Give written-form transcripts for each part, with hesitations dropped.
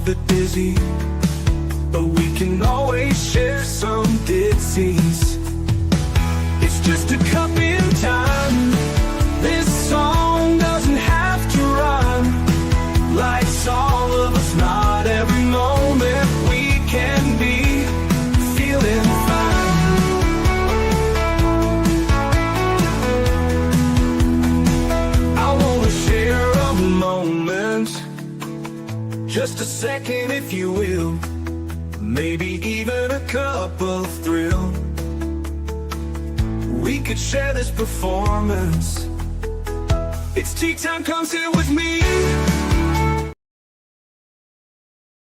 the dizzy, but we can always share some ditties. It's just a cup in time. This song doesn't have to rhyme. Life's all of us, not every moment we can be feeling fine. I wanna share a moment, just a second if you will, maybe even a cup of thrill. We could share this performance. It's tea time, come sit with me.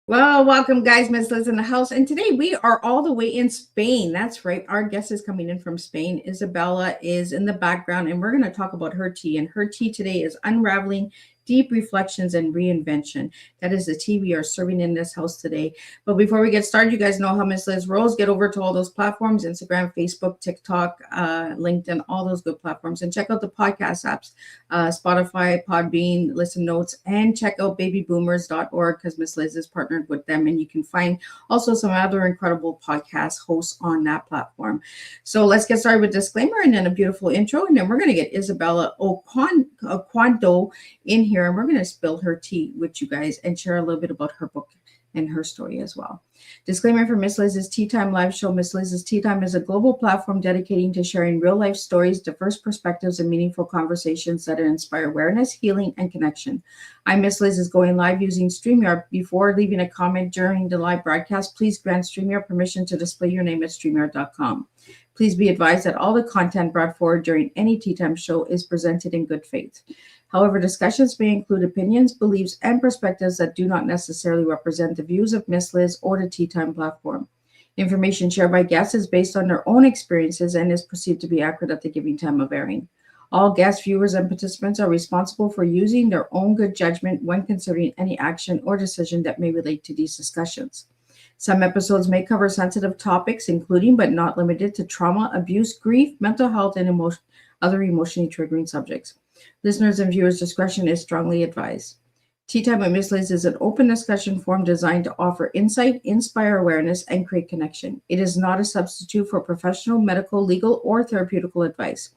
Well, welcome guys, Miss Liz in the house. And today we are all the way in Spain. That's right. Our guest is coming in from Spain. Izabela is in the background and we're going to talk about her tea. And her tea today is Unraveling Deep Reflections and Reinvention. That is the tea we are serving in this house today. But before we get started, you guys know how Miss Liz rolls. Get over to all those platforms, Instagram, Facebook, TikTok, LinkedIn, all those good platforms. And check out the podcast apps, Spotify, Podbean, Listen Notes, and check out babyboomers.org because Miss Liz is partnered with them. And you can find also some other incredible podcast hosts on that platform. So let's get started with disclaimer and then a beautiful intro. And then we're going to get Izabela Oquendo in here. And we're going to spill her tea with you guys and share a little bit about her book and her story as well. Disclaimer for Miss Liz's Tea Time live show. Miss Liz's Tea Time is a global platform dedicating to sharing real life stories, diverse perspectives, and meaningful conversations that inspire awareness, healing, and connection. I'm Miss Liz is going live using StreamYard. Before leaving a comment during the live broadcast, please grant StreamYard permission to display your name at StreamYard.com. Please be advised that all the content brought forward during any Tea Time show is presented in good faith. However, discussions may include opinions, beliefs, and perspectives that do not necessarily represent the views of Miss Liz or the Tea Time platform. Information shared by guests is based on their own experiences and is perceived to be accurate at the given time of airing. All guests, viewers, and participants are responsible for using their own good judgment when considering any action or decision that may relate to these discussions. Some episodes may cover sensitive topics, including but not limited to trauma, abuse, grief, mental health, and other emotionally triggering subjects. Listeners' and viewers' discretion is strongly advised. Tea Time with Miss Liz is an open discussion forum designed to offer insight, inspire awareness, and create connection. It is not a substitute for professional, medical, legal, or therapeutical advice.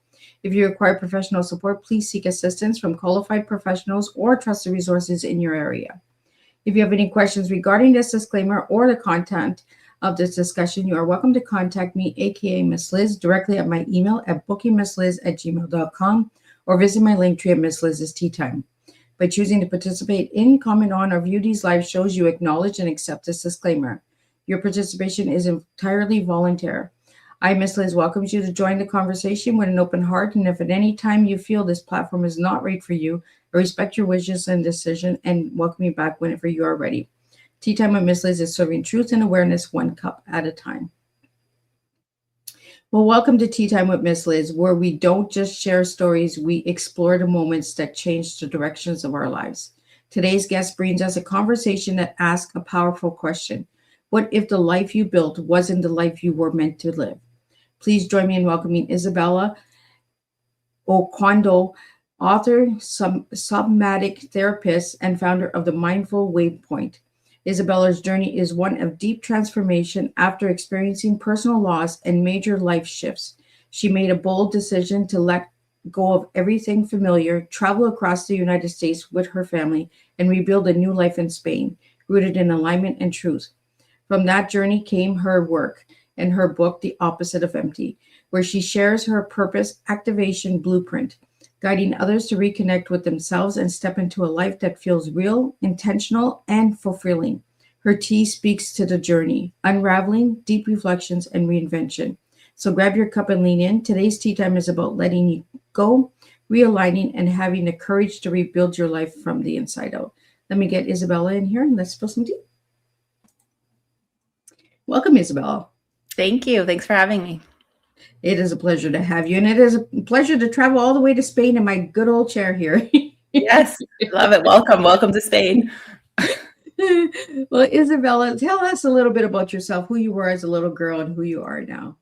If you require professional support, please seek assistance from qualified professionals or trusted resources in your area. If you have any questions regarding this disclaimer or the content of this discussion, you are welcome to contact me, aka Miss Liz, directly at my email at bookingmissliz@gmail.com or visit my link tree at Miss Liz's Tea Time. By choosing to participate in, comment on, or view these live shows, you acknowledge and accept this disclaimer. Your participation is entirely voluntary. I, Miss Liz, welcomes you to join the conversation with an open heart, and if at any time you feel this platform is not right for you, I respect your wishes and decision and welcome you back whenever you are ready. Tea Time with Miss Liz is serving truth and awareness one cup at a time. Well, welcome to Tea Time with Miss Liz, where we don't just share stories, we explore the moments that change the directions of our lives. Today's guest brings us a conversation that asks a powerful question. What if the life you built wasn't the life you were meant to live? Please join me in welcoming Izabela Oquendo, author, somatic therapist, and founder of the Mindful Waypoint. Izabela's journey is one of deep transformation after experiencing personal loss and major life shifts. She made a bold decision to let go of everything familiar, travel across the United States with her family, and rebuild a new life in Spain, rooted in alignment and truth. From that journey came her work and her book, The Opposite of Empty, where she shares her purpose activation blueprint, guiding others to reconnect with themselves and step into a life that feels real, intentional, and fulfilling. Her tea speaks to the journey, unraveling, deep reflections, and reinvention. So grab your cup and lean in. Today's tea time is about letting you go, realigning, and having the courage to rebuild your life from the inside out. Let me get Izabela in here and let's spill some tea. Welcome, Izabela. Thank you. Thanks for having me. It is a pleasure to have you, and it is a pleasure to travel all the way to Spain in my good old chair here. Yes, love it. Welcome to Spain. Well, Izabela, tell us a little bit about yourself, who you were as a little girl and who you are now.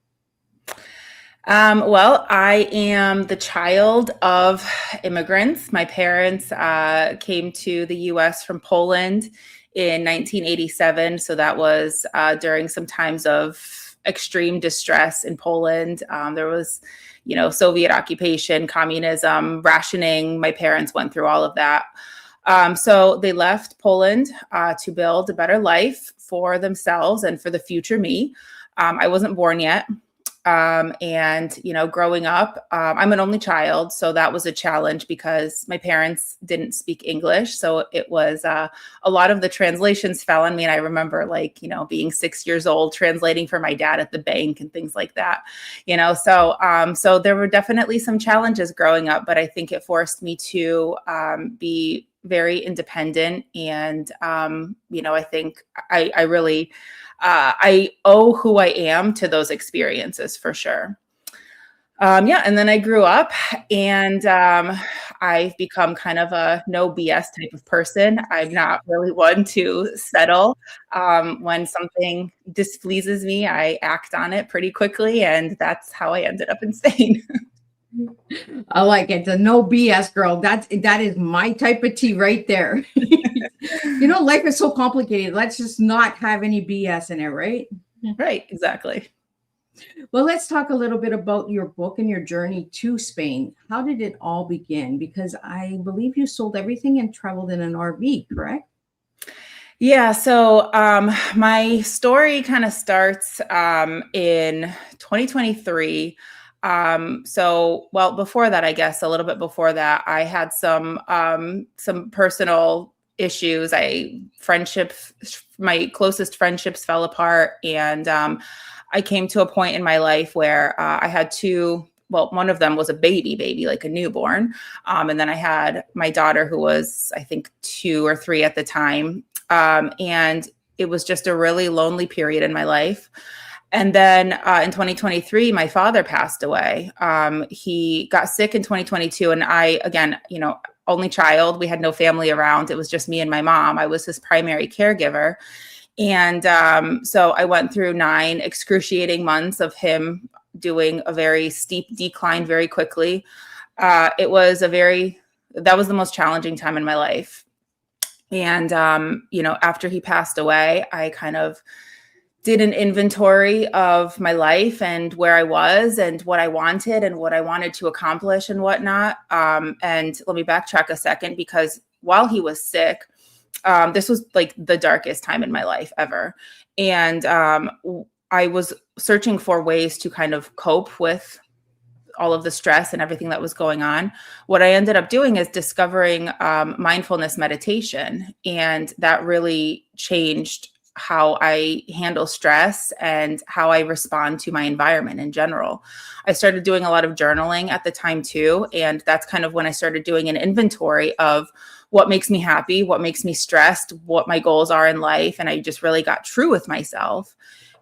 Well, I am the child of immigrants. My parents came to the US from Poland in 1987. So that was during some times of extreme distress in Poland. There was, Soviet occupation, communism, rationing. My parents went through all of that. So they left Poland to build a better life for themselves and for the future me. I wasn't born yet. And, growing up, I'm an only child. So that was a challenge because my parents didn't speak English. So it was a lot of the translations fell on me. And I remember being 6 years old, translating for my dad at the bank and things like that, so there were definitely some challenges growing up, but I think it forced me to be very independent. And, I think I really, I owe who I am to those experiences for sure. And then I grew up and I've become kind of a no BS type of person. I'm not really one to settle. When something displeases me, I act on it pretty quickly. And that's how I ended up in Spain. I like it. The no BS girl. That is my type of tea right there. Life is so complicated. Let's just not have any BS in it, right? Right, exactly. Well, let's talk a little bit about your book and your journey to Spain. How did it all begin? Because I believe you sold everything and traveled in an RV, correct? Yeah, so my story kind of starts in 2023. Before that, I guess a little bit before that, I had some personal issues. My closest friendships fell apart, and I came to a point in my life where I had two. Well, one of them was a baby, like a newborn, and then I had my daughter, who was, I think, 2 or 3 at the time, and it was just a really lonely period in my life. And then in 2023, my father passed away. He got sick in 2022. And I, again, only child, we had no family around. It was just me and my mom. I was his primary caregiver. And so I went through 9 excruciating months of him doing a very steep decline very quickly. That was the most challenging time in my life. And, after he passed away, I kind of did an inventory of my life and where I was and what I wanted to accomplish and whatnot. And let me backtrack a second, because while he was sick, this was like the darkest time in my life ever. And I was searching for ways to kind of cope with all of the stress and everything that was going on. What I ended up doing is discovering mindfulness meditation. And that really changed how I handle stress and how I respond to my environment in general. I started doing a lot of journaling at the time too. And that's kind of when I started doing an inventory of what makes me happy, what makes me stressed, what my goals are in life. And I just really got true with myself.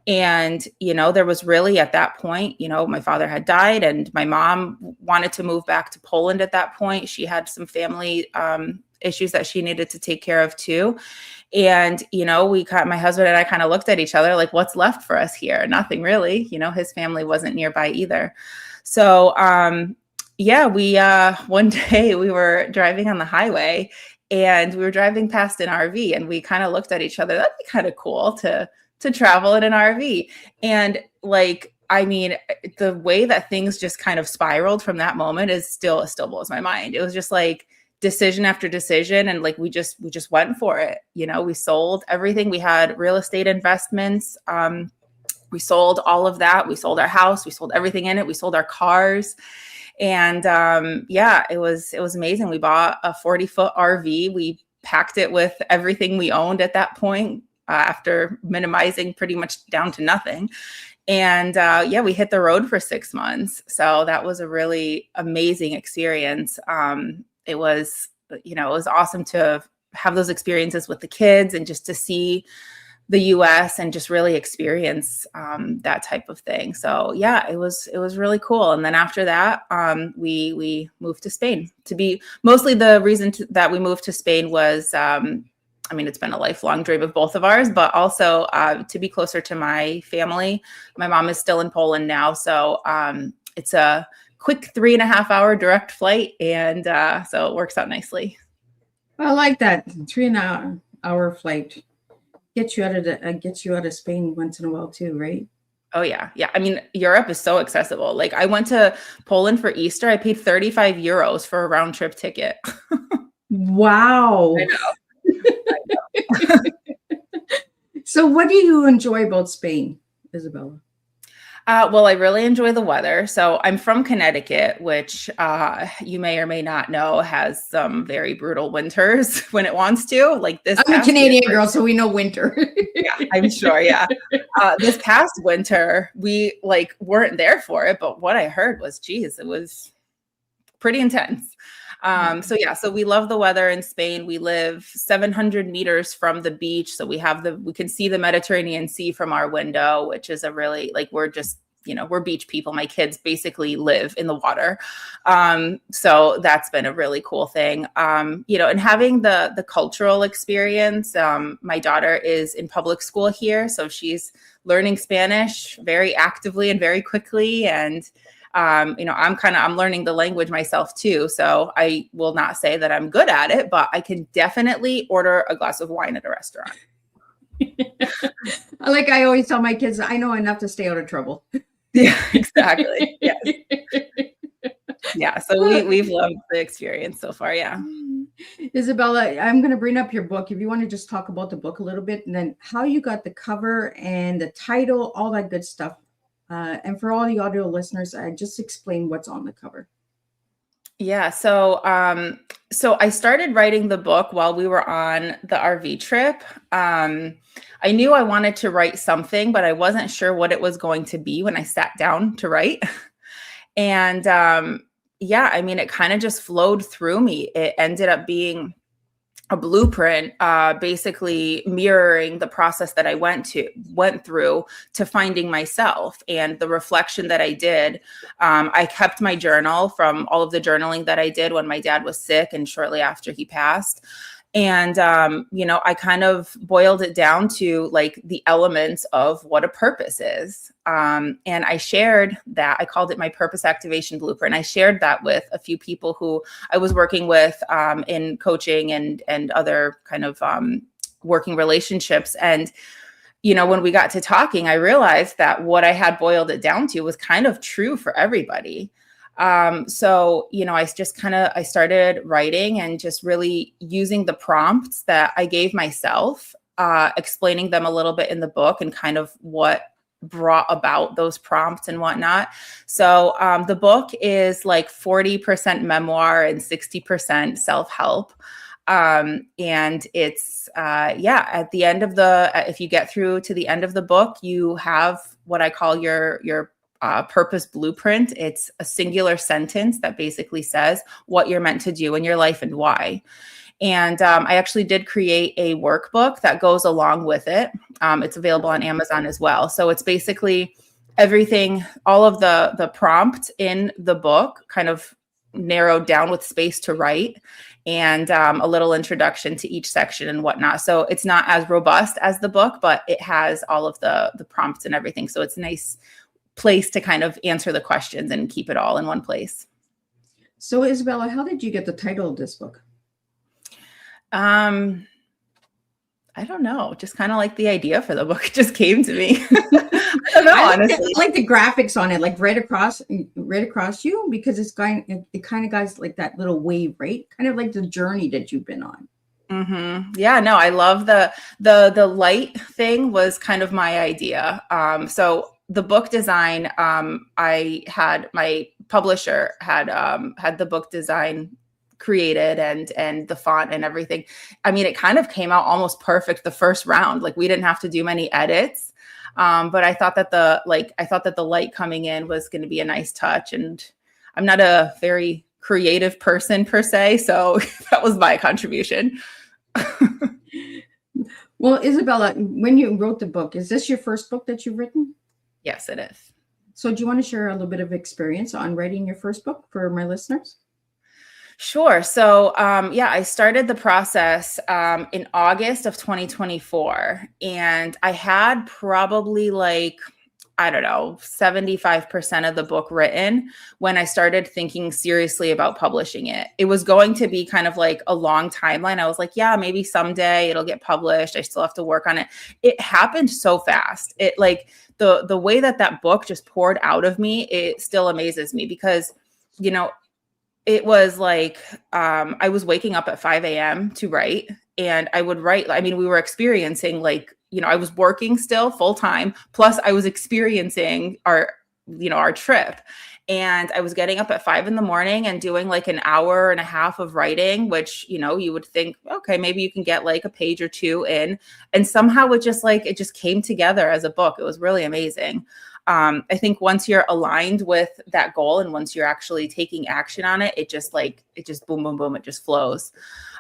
And, there was really at that point, my father had died and my mom wanted to move back to Poland at that point. She had some family issues that she needed to take care of too. And, my husband and I kind of looked at each other like, what's left for us here? Nothing really. His family wasn't nearby either. So, one day we were driving on the highway and we were driving past an RV and we kind of looked at each other. That'd be kind of cool to travel in an RV. And the way that things just kind of spiraled from that moment still blows my mind. It was just like decision after decision. And like, we just went for it. We sold everything. We had real estate investments. We sold all of that. We sold our house. We sold everything in it. We sold our cars. And it was amazing. We bought a 40-foot RV. We packed it with everything we owned at that point, after minimizing pretty much down to nothing. And we hit the road for 6 months. So that was a really amazing experience. It was awesome to have those experiences with the kids and just to see the US and just really experience that type of thing. So it was really cool. And then after that, we moved to Spain. Mostly the reason that we moved to Spain was, it's been a lifelong dream of both of ours, but also to be closer to my family. My mom is still in Poland now. So it's a quick 3.5 hour direct flight. And so it works out nicely. I like that 3 hour flight. Gets you out of Spain once in a while too, right? Oh yeah. Yeah. I mean, Europe is so accessible. Like I went to Poland for Easter. I paid 35 euros for a round trip ticket. Wow. I know. So what do you enjoy about Spain, Izabela? Well, I really enjoy the weather. So I'm from Connecticut, which you may or may not know has some very brutal winters when it wants to. Like this. I'm a Canadian girl, so we know winter. Yeah, I'm sure. Yeah. This past winter, we like weren't there for it, but what I heard was, geez, it was pretty intense. So we love the weather in Spain. We live 700 meters from the beach. So we can see the Mediterranean Sea from our window, which is a really, like, we're just, we're beach people. My kids basically live in the water. So that's been a really cool thing. And having the cultural experience, my daughter is in public school here. So she's learning Spanish very actively and very quickly. And I'm learning the language myself too. So I will not say that I'm good at it, but I can definitely order a glass of wine at a restaurant. Like I always tell my kids, I know enough to stay out of trouble. Yeah, exactly. Yes. Yeah. So we've loved the experience so far. Yeah. Izabela, I'm going to bring up your book. If you want to just talk about the book a little bit and then how you got the cover and the title, all that good stuff. And for all the audio listeners, just explain what's on the cover. Yeah. So I started writing the book while we were on the RV trip. I knew I wanted to write something, but I wasn't sure what it was going to be when I sat down to write. And it kind of just flowed through me. It ended up being a blueprint, basically mirroring the process that I went through to finding myself and the reflection that I did. I kept my journal from all of the journaling that I did when my dad was sick and shortly after he passed. And, I kind of boiled it down to like the elements of what a purpose is. And I shared that. I called it my purpose activation blueprint. I shared that with a few people who I was working with in coaching and other kind of working relationships. And, when we got to talking, I realized that what I had boiled it down to was kind of true for everybody. I started writing and just really using the prompts that I gave myself, explaining them a little bit in the book and kind of what brought about those prompts and whatnot. So the book is like 40% memoir and 60% self-help. And it's, at the end of if you get through to the end of the book, you have what I call your purpose blueprint. It's a singular sentence that basically says what you're meant to do in your life and why. And I actually did create a workbook that goes along with it. It's available on Amazon as well. So it's basically everything, all of the prompt in the book kind of narrowed down with space to write and a little introduction to each section and whatnot. So it's not as robust as the book, but it has all of the prompts and everything. So it's a nice place to kind of answer the questions and keep it all in one place. So Izabela, how did you get the title of this book? I don't know. Just kind of like the idea for the book just came to me. I don't know, honestly. I like the graphics on it, like right across you, because it kind of guys like that little wave, right? Kind of like the journey that you've been on. Mm-hmm. Yeah, no, I love the light thing was kind of my idea. So the book design, I had my publisher had the book design created and the font and everything. I mean, it kind of came out almost perfect the first round. Like we didn't have to do many edits. But I thought that the light coming in was going to be a nice touch. And I'm not a very creative person per se, so that was my contribution. Well, Izabela, when you wrote the book, is this your first book that you've written? Yes, it is. So do you want to share a little bit of experience on writing your first book for my listeners? Sure. So, I started the process in August of 2024, and I had probably like I don't know, 75% of the book written when I started thinking seriously about publishing it. It was going to be kind of like a long timeline. I was like, yeah, maybe someday it'll get published. I still have to work on it. It happened so fast. It like the way that book just poured out of me, it still amazes me because, you know, it was like I was waking up at 5 a.m. to write, and I would write. I mean, we were experiencing like, you know, I was working still full time, plus I was experiencing our trip. And I was getting up at 5 a.m. and doing like an hour and a half of writing, which, you know, you would think, okay, maybe you can get like a page or two in. And somehow it just came together as a book. It was really amazing. I think once you're aligned with that goal and once you're actually taking action on it, it just boom, boom, boom, it just flows.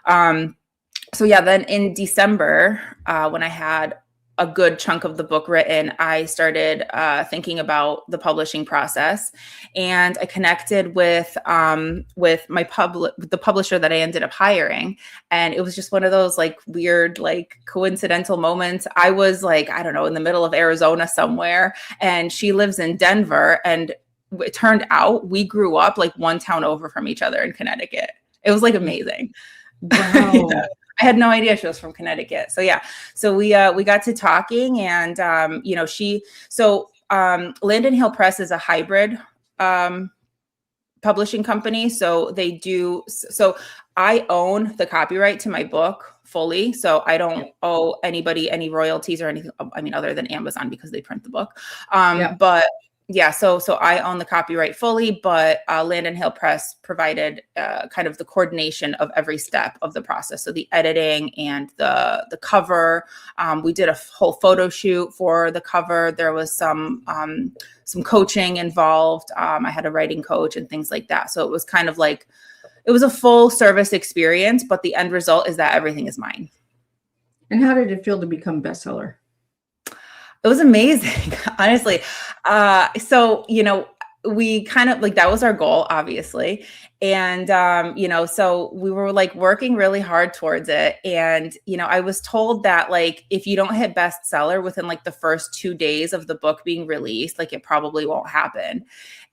So yeah, then in December, when I had a good chunk of the book written, I started thinking about the publishing process, and I connected with the publisher that I ended up hiring. And it was just one of those like weird, like coincidental moments. I was like, I don't know, in the middle of Arizona somewhere, and she lives in Denver. And it turned out we grew up like one town over from each other in Connecticut. It was like amazing. Wow. Yeah. I had no idea she was from Connecticut. So yeah, so we got to talking, and Landon Hill Press is a hybrid publishing company. So I own the copyright to my book fully. So I don't owe anybody any royalties or anything. I mean, other than Amazon because they print the book. But yeah, so I own the copyright fully, but Landon Hill Press provided kind of the coordination of every step of the process. So the editing and the cover. We did a whole photo shoot for the cover. There was some coaching involved. I had a writing coach and things like that. So it was kind of like, it was a full service experience, but the end result is that everything is mine. And how did it feel to become bestseller? It was amazing, honestly. So, you know, we kind of like, that was our goal, obviously. And, so we were like working really hard towards it. And, you know, I was told that like, if you don't hit bestseller within like the first 2 days of the book being released, like it probably won't happen.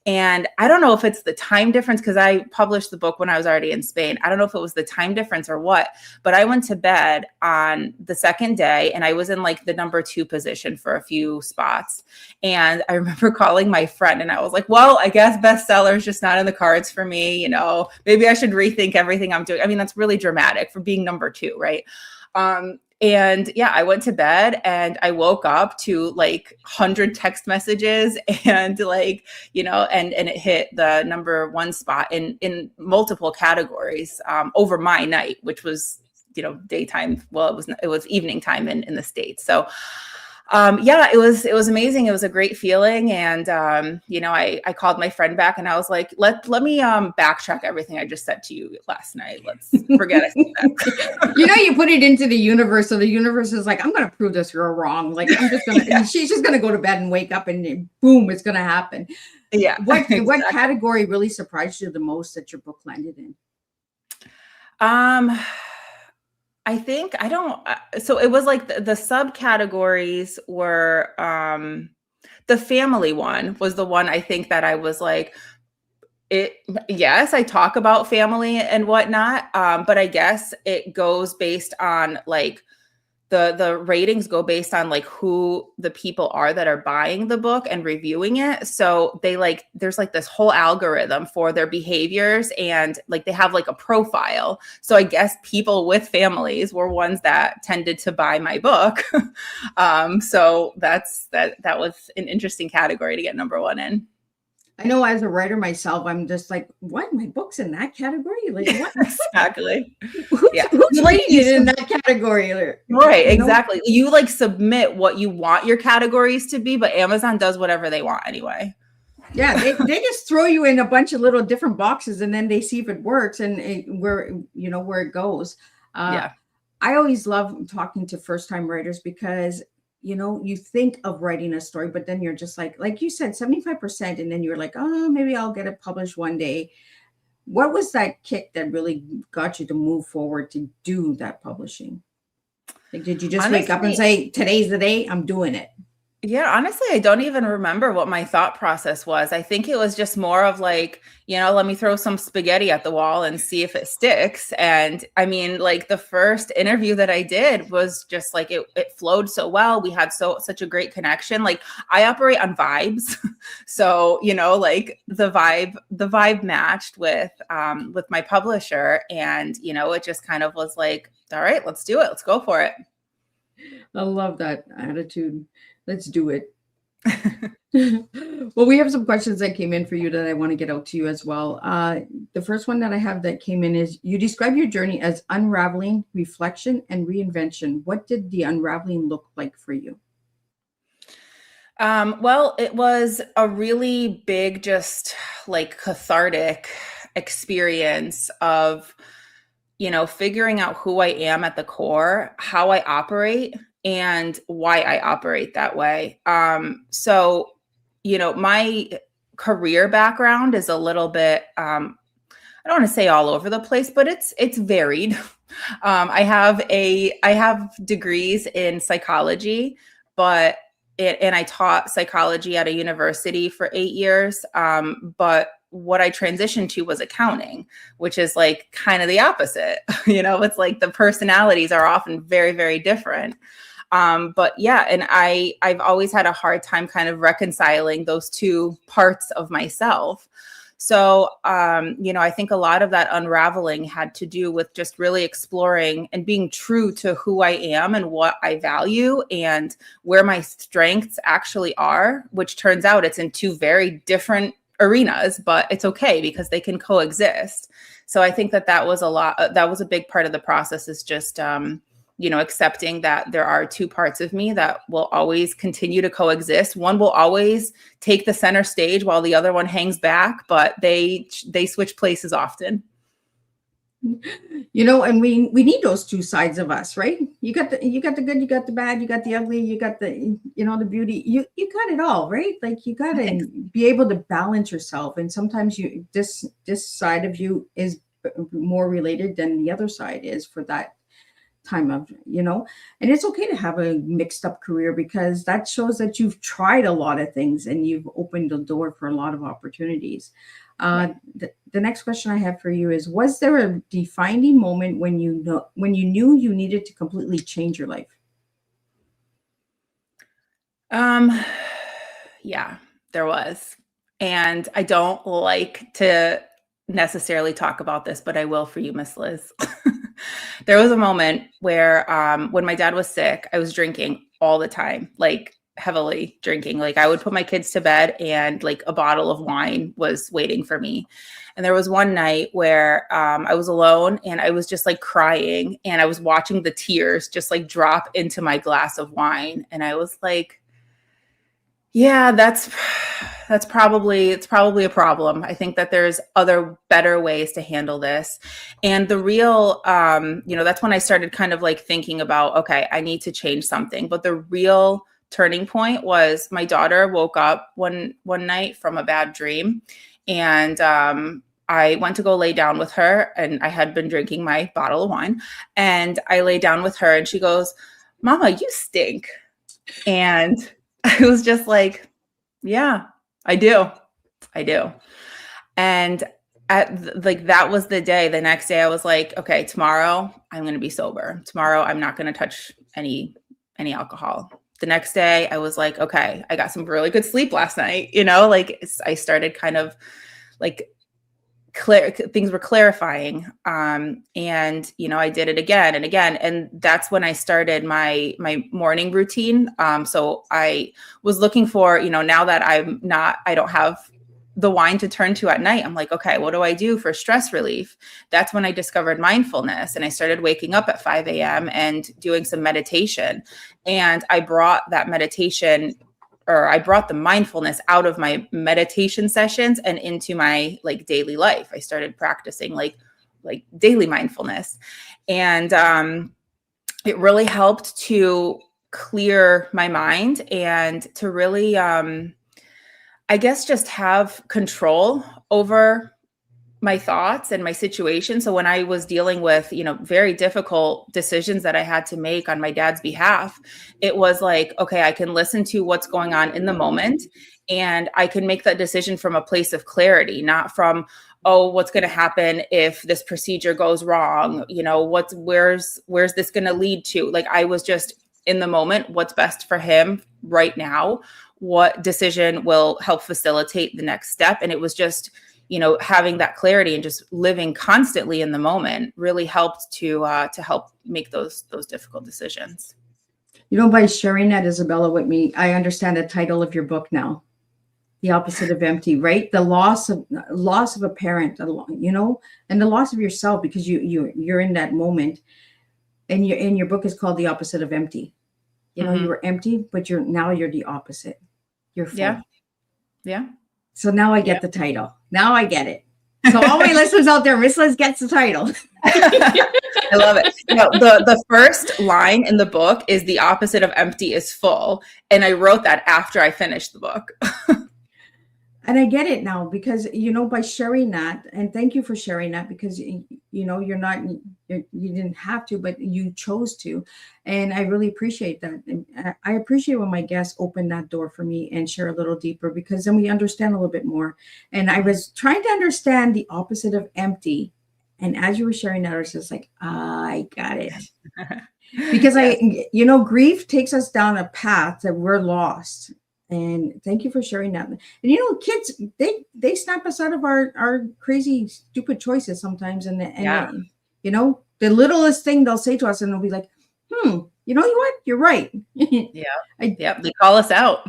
And I don't know if it's the time difference, because I published the book when I was already in Spain. I don't know if it was the time difference or what, but I went to bed on the second day and I was in like the number 2 position for a few spots. And I remember calling my friend and I was like, well, I guess bestseller is just not in the cards for me. You know, maybe I should rethink everything I'm doing. I mean, that's really dramatic for being number 2, right? And yeah, I went to bed and I woke up to like 100 text messages and like, you know, and it hit the number 1 spot in multiple categories over my night, which was, you know, daytime. Well, it was evening time in the States. So it was amazing. It was a great feeling. And, I called my friend back and I was like, let me backtrack everything I just said to you last night. Let's forget I said that. You know, you put it into the universe. So the universe is like, I'm going to prove this girl wrong. Like, she's just going to go to bed and wake up and boom, it's going to happen. Yeah. Exactly. What category really surprised you the most that your book landed in? I think so it was like the subcategories were, the family one was the one I think that I was like, yes, I talk about family and whatnot. But I guess it goes based on like, the ratings go based on like who the people are that are buying the book and reviewing it. So there's like this whole algorithm for their behaviors and like they have like a profile. So I guess people with families were ones that tended to buy my book. So that was an interesting category to get number 1 in. I know as a writer myself, I'm just like, what? My book's in that category? Like, what? Exactly. Who's reading it in that category? Right, exactly. You like submit what you want your categories to be, but Amazon does whatever they want anyway. Yeah, they just throw you in a bunch of little different boxes and then they see if it works and where it goes. I always love talking to first-time writers because you know, you think of writing a story, but then you're just like you said, 75%. And then you're like, oh, maybe I'll get it published one day. What was that kick that really got you to move forward to do that publishing? Like, did you just wake up and say, today's the day, I'm doing it? Yeah, honestly, I don't even remember what my thought process was. I think it was just more of like, let me throw some spaghetti at the wall and see if it sticks. And I mean, like the first interview that I did was just like it flowed so well. We had such a great connection. Like I operate on vibes. So, like the vibe matched with my publisher. And, it just kind of was like, all right, let's do it. Let's go for it. I love that attitude. Let's do it. Well, we have some questions that came in for you that I want to get out to you as well. The first one that I have that came in is, you describe your journey as unraveling, reflection, and reinvention. What did the unraveling look like for you? Well, it was a really big, just like cathartic experience of, figuring out who I am at the core, how I operate, and why I operate that way. So, my career background is a little bit, I don't want to say all over the place, but it's varied. I have degrees in psychology, but and I taught psychology at a university for 8 years. But what I transitioned to was accounting, which is like kind of the opposite. It's like the personalities are often very, very different. But yeah, and I've always had a hard time kind of reconciling those two parts of myself. So, I think a lot of that unraveling had to do with just really exploring and being true to who I am and what I value and where my strengths actually are, which turns out it's in two very different arenas, but it's okay because they can coexist. So I think that was that was a big part of the process, is just, accepting that there are two parts of me that will always continue to coexist. One will always take the center stage while the other one hangs back, but they switch places often. And we need those two sides of us, right? You got the good, you got the bad, you got the ugly, you got the the beauty. You got it all, right? Like you got to be able to balance yourself. And sometimes this side of you is more related than the other side is for that time of, and it's okay to have a mixed up career, because that shows that you've tried a lot of things and you've opened the door for a lot of opportunities. The next question I have for you is, was there a defining moment when you knew you needed to completely change your life? Yeah, there was. And I don't like to necessarily talk about this, but I will for you, Miss Liz. There was a moment where when my dad was sick, I was drinking all the time, like heavily drinking. Like I would put my kids to bed and like a bottle of wine was waiting for me. And there was one night where I was alone and I was just like crying, and I was watching the tears just like drop into my glass of wine. And I was like, yeah, it's probably a problem. I think that there's other better ways to handle this. And the real, that's when I started kind of like thinking about, okay, I need to change something. But the real turning point was my daughter woke up one night from a bad dream, and I went to go lay down with her, and I had been drinking my bottle of wine, and I lay down with her and she goes, "Mama, you stink." And I was just like, yeah, I do. And that was the day. The next day I was like, okay, tomorrow I'm going to be sober. Tomorrow I'm not going to touch any alcohol. The next day I was like, okay, I got some really good sleep last night. I started kind of like things were clarifying. And, I did it again and again. And that's when I started my morning routine. So I was looking for, now that I don't have the wine to turn to at night, I'm like, okay, what do I do for stress relief? That's when I discovered mindfulness, and I started waking up at 5 a.m. and doing some meditation. And I brought that meditation, or I brought the mindfulness out of my meditation sessions and into my like daily life. I started practicing like daily mindfulness. And it really helped to clear my mind and to really, I guess, just have control over my thoughts and my situation. So when I was dealing with, very difficult decisions that I had to make on my dad's behalf, it was like, okay, I can listen to what's going on in the moment, and I can make that decision from a place of clarity, not from, oh, what's going to happen if this procedure goes wrong? Where's this going to lead to? Like, I was just in the moment, what's best for him right now, what decision will help facilitate the next step. And it was just, having that clarity and just living constantly in the moment really helped to help make those difficult decisions. By sharing that, Izabela, with me, I understand the title of your book now, The Opposite of Empty, right? The loss of a parent, and the loss of yourself, because you're in that moment, and your book is called The Opposite of Empty. You were empty, but you're the opposite. You're full. Yeah. So now I get the title. Now I get it. So all my listeners out there, Miss Liz gets the title. I love it. The first line in the book is the opposite of empty is full. And I wrote that after I finished the book. And I get it now because, by sharing that, and thank you for sharing that, because, you didn't have to, but you chose to. And I really appreciate that. And I appreciate when my guests open that door for me and share a little deeper, because then we understand a little bit more. And I was trying to understand the opposite of empty. And as you were sharing that, I was just like, I got it. Because grief takes us down a path that we're lost. And thank you for sharing that. And kids, they snap us out of our crazy, stupid choices sometimes. And the littlest thing they'll say to us, and they'll be like, you know what? You're right. Yeah. They call us out.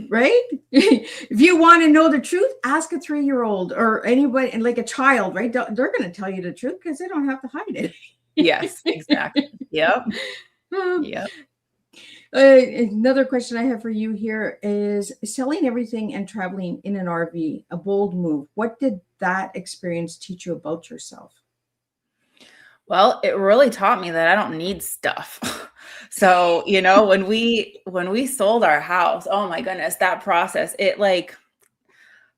Right? If you want to know the truth, ask a 3-year-old or anybody, and like a child, right? They're going to tell you the truth because they don't have to hide it. Yes, exactly. Yep. Yep. Another question I have for you here is selling everything and traveling in an RV, a bold move. What did that experience teach you about yourself? Well, it really taught me that I don't need stuff. So, when we sold our house, oh my goodness, that process,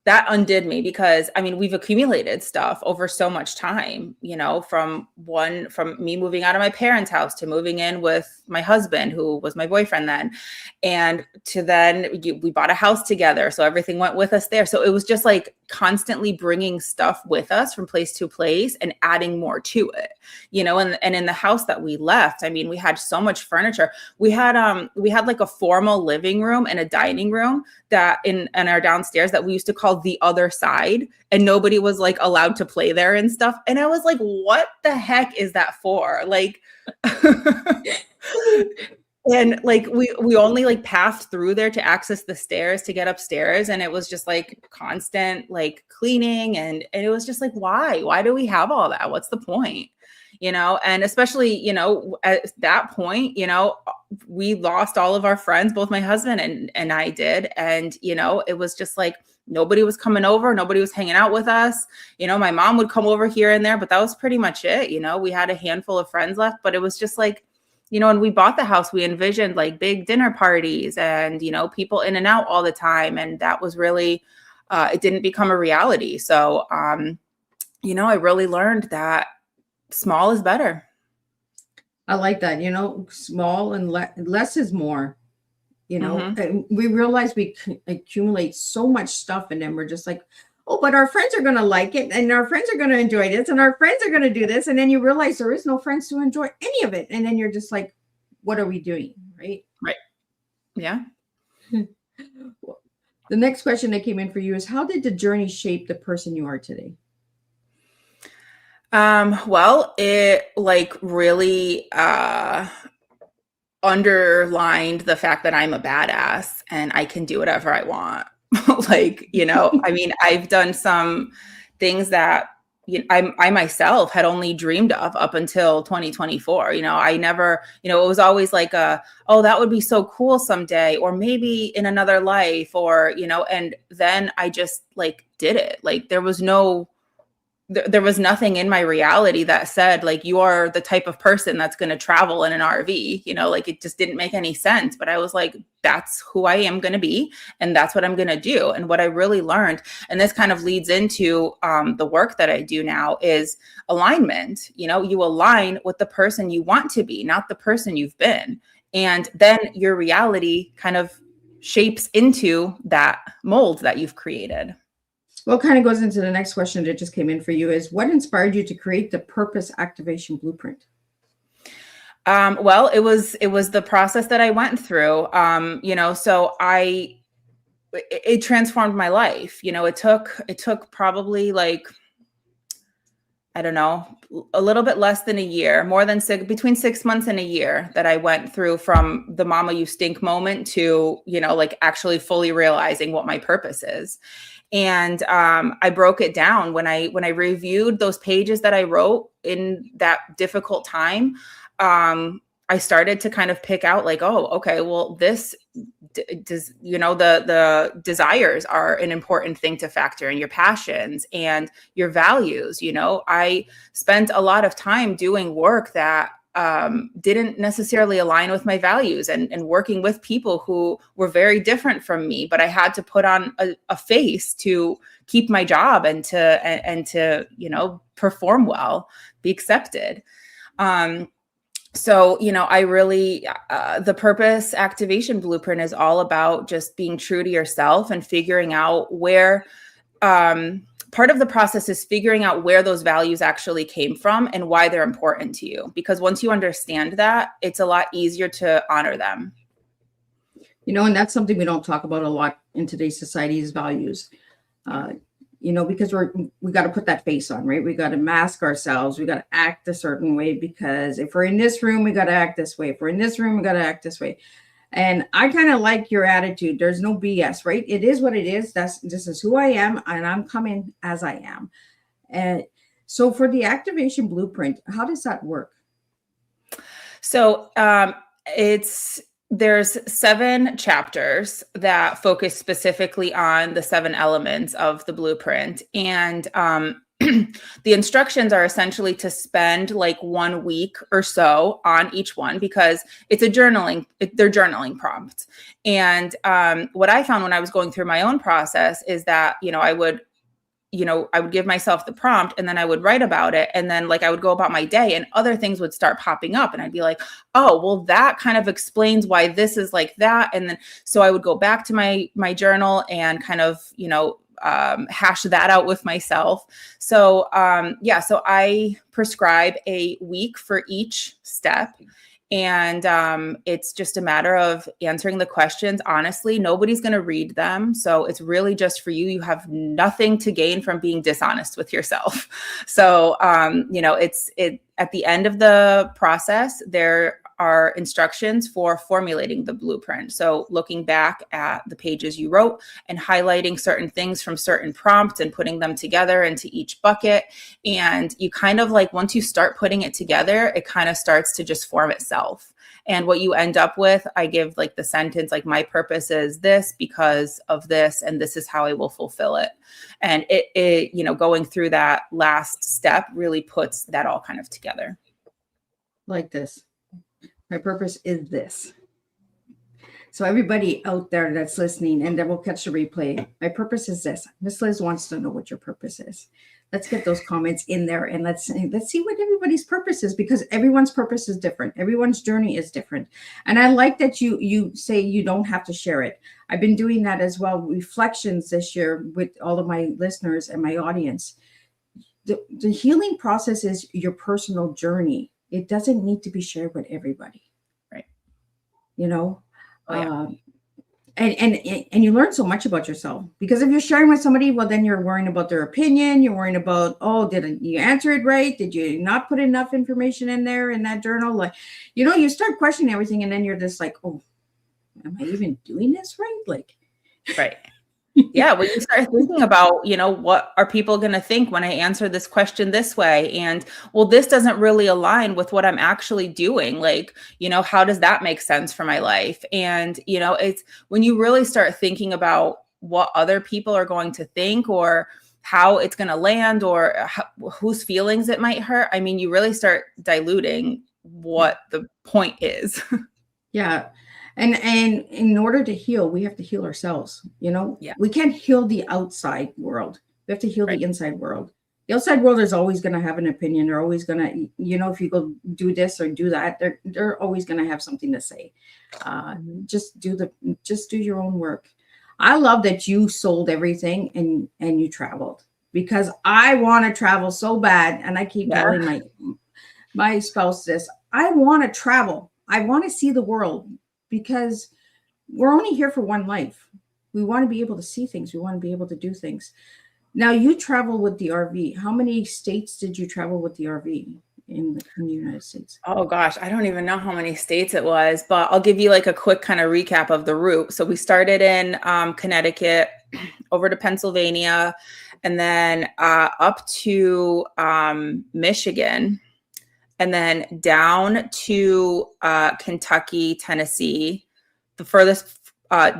that undid me, because we've accumulated stuff over so much time, from me moving out of my parents' house to moving in with my husband, who was my boyfriend then, and to then we bought a house together. So everything went with us there. So it was just like constantly bringing stuff with us from place to place and adding more to it, and in the house that we left, we had so much furniture. We had like a formal living room and a dining room that in our downstairs that we used to call the other side, and nobody was like allowed to play there and stuff. And I was like, what the heck is that for? Like, and like we only like passed through there to access the stairs to get upstairs, and it was just like constant like cleaning, and it was just like, why do we have all that? What's the point? And especially, at that point, we lost all of our friends, both my husband and I did. And, it was just like, nobody was coming over. Nobody was hanging out with us. My mom would come over here and there, but that was pretty much it. We had a handful of friends left, but it was just like, when we bought the house, we envisioned like big dinner parties and, people in and out all the time. And that was really, it didn't become a reality. So, I really learned that small is better. I like that, small and less is more, Mm-hmm. And we realize we accumulate so much stuff, and then we're just like, oh, but our friends are going to like it, and our friends are going to enjoy this, and our friends are going to do this. And then you realize there is no friends to enjoy any of it. And then you're just like, what are we doing? Right. Right. Yeah. The next question that came in for you is, how did the journey shape the person you are today? Well, it like really underlined the fact that I'm a badass and I can do whatever I want. I've done some things that I myself had only dreamed of up until 2024. I never, it was always like oh, that would be so cool someday, or maybe in another life, or, and then I just like did it. Like there was no there was nothing in my reality that said like, you are the type of person that's going to travel in an RV, like it just didn't make any sense. But I was like, that's who I am going to be. And that's what I'm going to do. And what I really learned, and this kind of leads into the work that I do now, is alignment. You align with the person you want to be, not the person you've been. And then your reality kind of shapes into that mold that you've created. Well, kind of goes into the next question that just came in for you, is what inspired you to create the purpose activation blueprint? Well, it was the process that I went through, so it transformed my life. It took probably like, I don't know, a little bit less than a year, between 6 months and a year, that I went through from the mama you stink moment to, like actually fully realizing what my purpose is. And I broke it down when I reviewed those pages that I wrote in that difficult time. I started to kind of pick out like, oh, okay, well, this does, the desires are an important thing to factor in, your passions and your values. I spent a lot of time doing work that didn't necessarily align with my values, and working with people who were very different from me, but I had to put on a face to keep my job and to perform well, be accepted. So, I really, the purpose activation blueprint is all about just being true to yourself and figuring out where, part of the process is figuring out where those values actually came from and why they're important to you. Because once you understand that, it's a lot easier to honor them. And that's something we don't talk about a lot in today's society, is values. Because we got to put that face on, right? We got to mask ourselves. We got to act a certain way, because if we're in this room, we got to act this way. If we're in this room, we got to act this way. And I kind of like your attitude. There's no BS, right? It is what it is. This is who I am, and I'm coming as I am. And so for the activation blueprint, how does that work? So there's 7 chapters that focus specifically on the 7 elements of the blueprint. And the instructions are essentially to spend like 1 week or so on each one, because they're journaling prompts. And what I found when I was going through my own process is that, I would give myself the prompt, and then I would write about it. And then like I would go about my day, and other things would start popping up, and I'd be like, oh, well, that kind of explains why this is like that. And then, so I would go back to my journal and kind of, hash that out with myself. So, so I prescribe a week for each step. And it's just a matter of answering the questions honestly. Nobody's going to read them. So it's really just for you. You have nothing to gain from being dishonest with yourself. So, it's at the end of the process, there are instructions for formulating the blueprint. So looking back at the pages you wrote and highlighting certain things from certain prompts and putting them together into each bucket. And you kind of like, once you start putting it together, it kind of starts to just form itself. And what you end up with, I give like the sentence, like, my purpose is this because of this, and this is how I will fulfill it. And it going through that last step really puts that all kind of together. Like this. My purpose is this. So everybody out there that's listening, and then we'll catch the replay. My purpose is this. Miss Liz wants to know what your purpose is. Let's get those comments in there, and let's see what everybody's purpose is, because everyone's purpose is different. Everyone's journey is different. And I like that you say you don't have to share it. I've been doing that as well. Reflections this year with all of my listeners and my audience. The healing process is your personal journey. It doesn't need to be shared with everybody. Right. Oh, yeah. And you learn so much about yourself, because if you're sharing with somebody, well, then you're worrying about their opinion. You're worrying about, oh, did you answer it right? Did you not put enough information in there in that journal? Like, you start questioning everything, and then you're just like, oh, am I even doing this right? Like, right. Yeah, when you start thinking about, what are people going to think when I answer this question this way? And, well, this doesn't really align with what I'm actually doing. Like, how does that make sense for my life? And, it's when you really start thinking about what other people are going to think, or, how it's going to land or whose feelings it might hurt, I mean, you really start diluting what the point is. Yeah. And in order to heal, we have to heal ourselves. Yeah. We can't heal the outside world. We have to heal Right. the inside world. The outside world is always going to have an opinion. They're always going to, if you go do this or do that, they're always going to have something to say. Just do your own work. I love that you sold everything and you traveled, because I want to travel so bad. And I keep telling my spouse this, I want to travel. I want to see the world, because we're only here for one life. We want to be able to see things. We want to be able to do things. Now, you travel with the RV. How many states did you travel with the RV in the United States? Oh gosh, I don't even know how many states it was, but I'll give you like a quick kind of recap of the route. So we started in Connecticut, over to Pennsylvania, and then up to Michigan, and then down to Kentucky, Tennessee. The furthest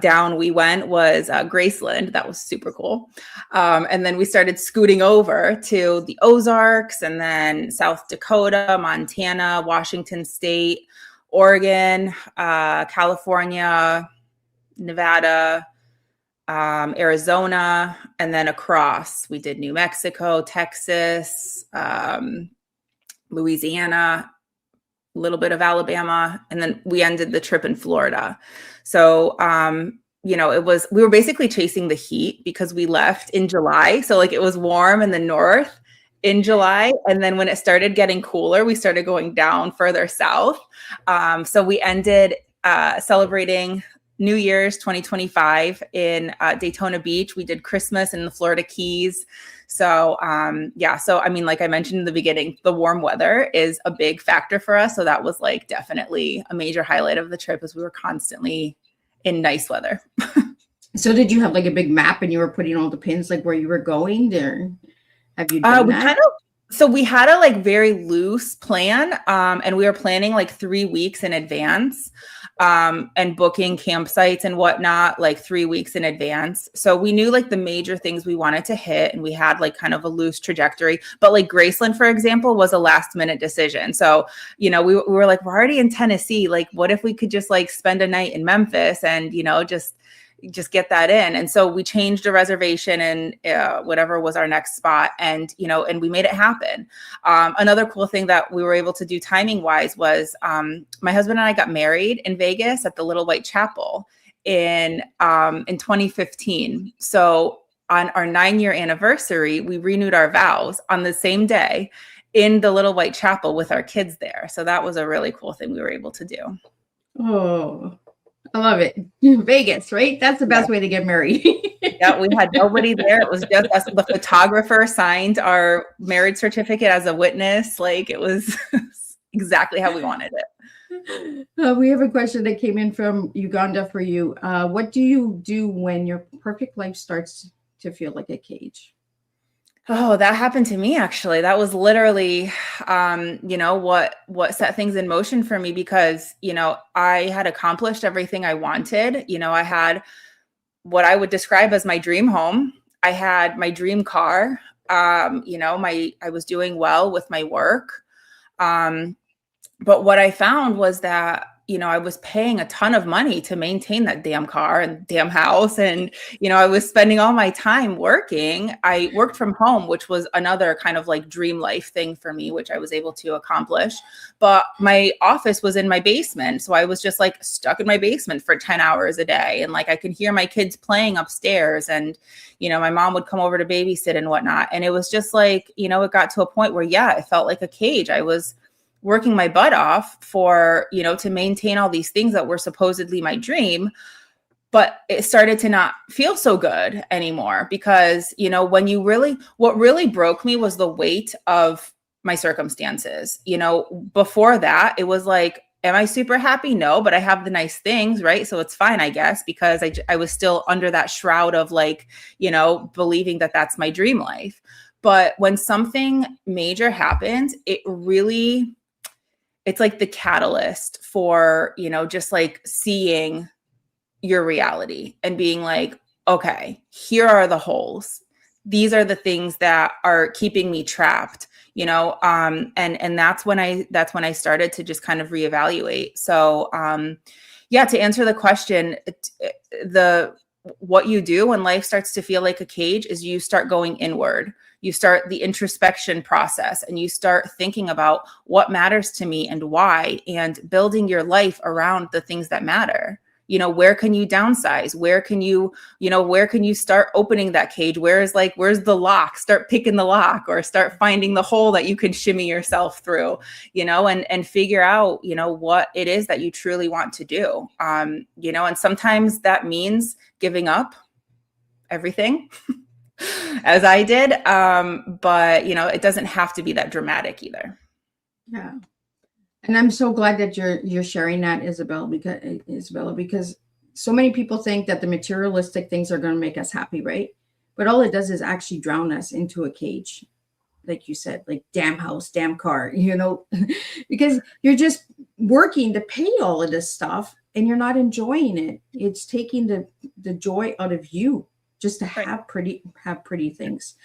down we went was Graceland. That was super cool. And then we started scooting over to the Ozarks, and then South Dakota, Montana, Washington State, Oregon, California, Nevada, Arizona, and then across. We did New Mexico, Texas, Louisiana, a little bit of Alabama, and then we ended the trip in Florida. So, we were basically chasing the heat because we left in July. So like it was warm in the north in July. And then when it started getting cooler, we started going down further south. So we ended celebrating New Year's 2025 in Daytona Beach. We did Christmas in the Florida Keys. So, so I mean, like I mentioned in the beginning, the warm weather is a big factor for us. So that was like definitely a major highlight of the trip, as we were constantly in nice weather. So did you have like a big map and you were putting all the pins like where you were going there? Have you done that? So we had a like very loose plan, and we were planning like 3 weeks in advance, and booking campsites and whatnot like 3 weeks in advance. So we knew like the major things we wanted to hit, and we had like kind of a loose trajectory. But like Graceland, for example, was a last minute decision. So, we were like, we're already in Tennessee. Like, what if we could just like spend a night in Memphis and, just get that in. And so we changed a reservation and whatever was our next spot, and we made it happen. Another cool thing that we were able to do timing wise was my husband and I got married in Vegas at the Little White Chapel in 2015. So on our 9-year anniversary, we renewed our vows on the same day in the Little White Chapel with our kids there. So that was a really cool thing we were able to do. Oh, I love it. Vegas, right? That's the best way to get married. Yeah, we had nobody there. It was just us. The photographer signed our marriage certificate as a witness. Like, it was exactly how we wanted it. We have a question that came in from Uganda for you. What do you do when your perfect life starts to feel like a cage? Oh, that happened to me, actually. That was literally, what set things in motion for me, because, I had accomplished everything I wanted. I had what I would describe as my dream home. I had my dream car. I was doing well with my work. But what I found was that, I was paying a ton of money to maintain that damn car and damn house. And, I was spending all my time working. I worked from home, which was another kind of like dream life thing for me, which I was able to accomplish. But my office was in my basement. So I was just like stuck in my basement for 10 hours a day. And like, I could hear my kids playing upstairs, and, my mom would come over to babysit and whatnot. And it was just like, it got to a point where, it felt like a cage. I was working my butt off for, to maintain all these things that were supposedly my dream. But it started to not feel so good anymore, because, what really broke me was the weight of my circumstances. Before that, it was like, am I super happy? No, but I have the nice things, right? So it's fine, I guess, because I was still under that shroud of like, believing that that's my dream life. But when something major happens, it's like the catalyst for, just like seeing your reality and being like, okay, here are the holes. these are the things that are keeping me trapped, and that's when I started to just kind of reevaluate. So, yeah, to answer the question, what you do when life starts to feel like a cage is you start going inward. You start the introspection process, and you start thinking about what matters to me and why, and building your life around the things that matter. Where can you downsize? Where can you start opening that cage? Where's the lock? Start picking the lock, or start finding the hole that you can shimmy yourself through, and figure out, what it is that you truly want to do. And sometimes that means giving up everything as I did. But it doesn't have to be that dramatic either. Yeah. And I'm so glad that you're sharing that, Izabela, because so many people think that the materialistic things are going to make us happy, right? But all it does is actually drown us into a cage, like you said, like damn house, damn car, because you're just working to pay all of this stuff and you're not enjoying it. It's taking the joy out of you just to have pretty things.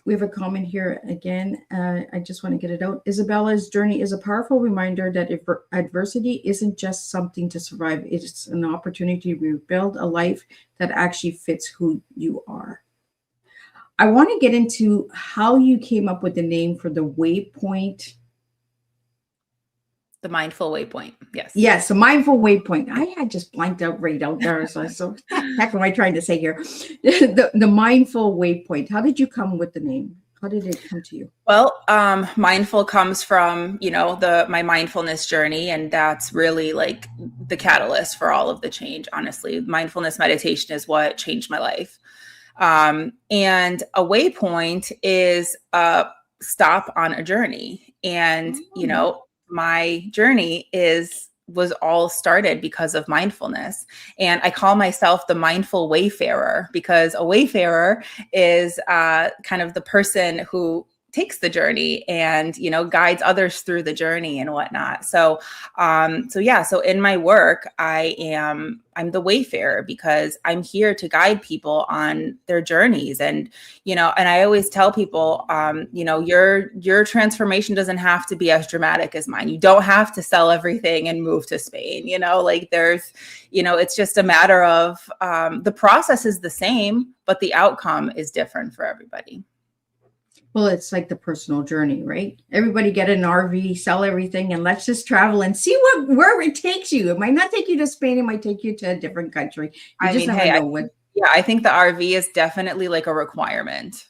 We have a comment here again. I just want to get it out. Izabela's journey is a powerful reminder that if adversity isn't just something to survive, it's an opportunity to rebuild a life that actually fits who you are. I want to get into how you came up with the name for the waypoint. The mindful waypoint. Yes. Yes, a mindful waypoint. I had just blanked out right out there. So heck am I trying to say here? The mindful waypoint. How did you come with the name? How did it come to you? Well, mindful comes from, my mindfulness journey. And that's really like the catalyst for all of the change. Honestly, mindfulness meditation is what changed my life. And a waypoint is a stop on a journey. And, my journey was all started because of mindfulness. And I call myself the mindful wayfarer, because a wayfarer is kind of the person who takes the journey and, guides others through the journey and whatnot. So in my work, I'm the wayfarer, because I'm here to guide people on their journeys. And, and I always tell people, your transformation doesn't have to be as dramatic as mine. You don't have to sell everything and move to Spain, it's just a matter of, the process is the same, but the outcome is different for everybody. Well, it's like the personal journey, right? Everybody get an RV, sell everything, and let's just travel and see where it takes you. It might not take you to Spain. It might take you to a different country. I think the RV is definitely like a requirement.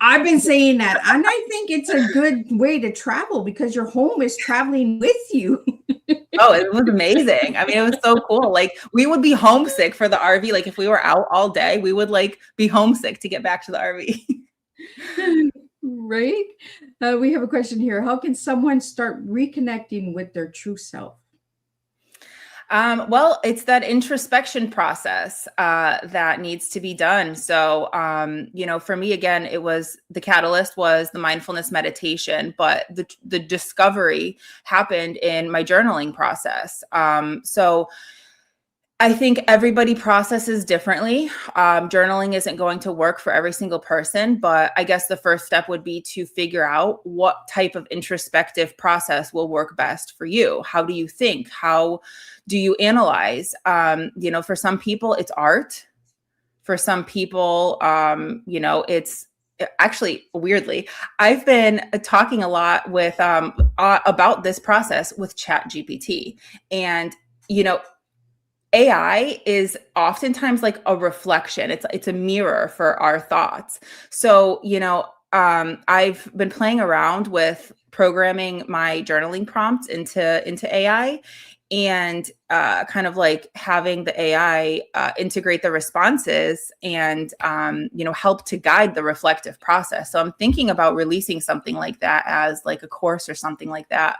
I've been saying that. And I think it's a good way to travel, because your home is traveling with you. Oh, it was amazing. I mean, it was so cool. Like, we would be homesick for the RV. Like, if we were out all day, we would be homesick to get back to the RV. Right. We have a question here. How can someone start reconnecting with their true self? Well, it's that introspection process that needs to be done. So, for me, again, the catalyst was the mindfulness meditation, but the discovery happened in my journaling process. So I think everybody processes differently. Journaling isn't going to work for every single person, but I guess the first step would be to figure out what type of introspective process will work best for you. How do you think? How do you analyze? For some people, it's art. For some people, it's actually, weirdly, I've been talking a lot with about this process with ChatGPT, and AI is oftentimes like a reflection. It's a mirror for our thoughts. So, I've been playing around with programming my journaling prompts into AI, and kind of like having the AI integrate the responses and, help to guide the reflective process. So I'm thinking about releasing something like that as like a course or something like that.